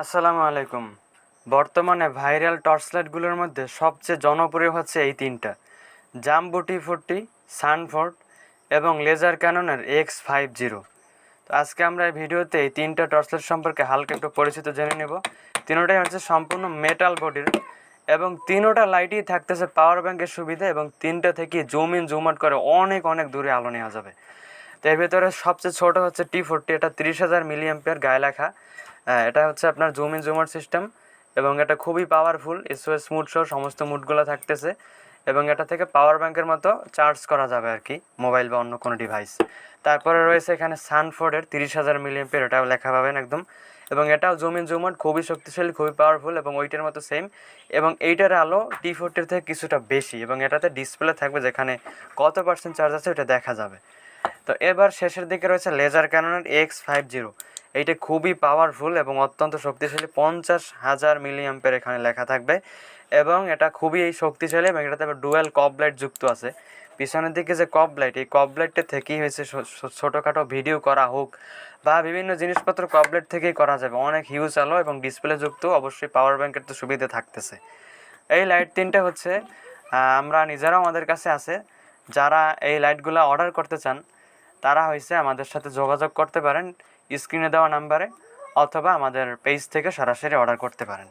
আসসালামু আলাইকুম। বর্তমানে ভাইরাল টর্চ লাইটগুলোর মধ্যে সবচেয়ে জনপ্রিয় হচ্ছে এই তিনটা: জাম্বো T40, সানফোর্ড এবং লেজার ক্যাননের X50। তো আজকে আমরা এই ভিডিওতে এই তিনটা টর্চ লাইট সম্পর্কে হালকা একটু পরিচিত জেনে নেব। তিনোটাই হচ্ছে সম্পূর্ণ মেটাল বডির এবং তিনোটা লাইটই থাকতেছে পাওয়ার ব্যাংকের সুবিধা এবং তিনটা থেকে জুম ইন জুম আউট করে অনেক অনেক দূরে আলো নেওয়া যাবে। তো এর ভেতরে সবচেয়ে ছোট হচ্ছে T40, এটা 30,000 মিলিঅ্যাম্পিয়ার গায়ে লেখা। এটা হচ্ছে আপনার zoom in zoom out system এবং এটা খুবই পাওয়ারফুল। এসওএস মুড সহ সমস্ত মুডগুলো থাকতেছে এবং এটা থেকে পাওয়ার ব্যাংকের মতো চার্জ করা যাবে আর কি, মোবাইল বা অন্য কোনো ডিভাইস। তারপরে রয়েছে এখানে সানফোর্ডের 30,000 মিলিঅ্যাম্পিয়ার, এটাও লেখা পাবেন একদম, এবং এটাও জুম ইন জুম আউট খুবই শক্তিশালী, খুবই পাওয়ারফুল এবং ওইটার মতো সেম। এবং এইটার আলো T40 থেকে কিছুটা বেশি এবং এটাতে ডিসপ্লে থাকবে যেখানে কত পার্সেন্ট চার্জ আছে এটা দেখা যাবে। তো এবার শেষের দিকে রয়েছে লেজার ক্যাননের X50। এইটা খুবই পাওয়ারফুল এবং অত্যন্ত শক্তিশালী, 50,000 মিলিঅ্যাম্পিয়ার এখানে লেখা থাকবে এবং এটা খুবই শক্তিশালী এবং এটাতে আবার ডুয়াল কব লাইট যুক্ত আছে। পিছনের দিকে যে কব লাইট, এই কব লাইটটা থেকেই হয়েছে ছোটোখাটো ভিডিও করা হোক বা বিভিন্ন জিনিসপত্র কব লাইট থেকেই করা যাবে। অনেক হিউজ আলো এবং ডিসপ্লে যুক্ত, অবশ্যই পাওয়ার ব্যাংকের তো সুবিধা থাকতেছে। এই লাইট তিনটে হচ্ছে আমরা নিজেরাও আমাদের কাছে আছে। যারা এই লাইটগুলো অর্ডার করতে চান তারা আমাদের সাথে যোগাযোগ করতে পারেন স্ক্রিনে দেওয়া নাম্বারে, অথবা আমাদের পেজ থেকে সরাসরি অর্ডার করতে পারেন।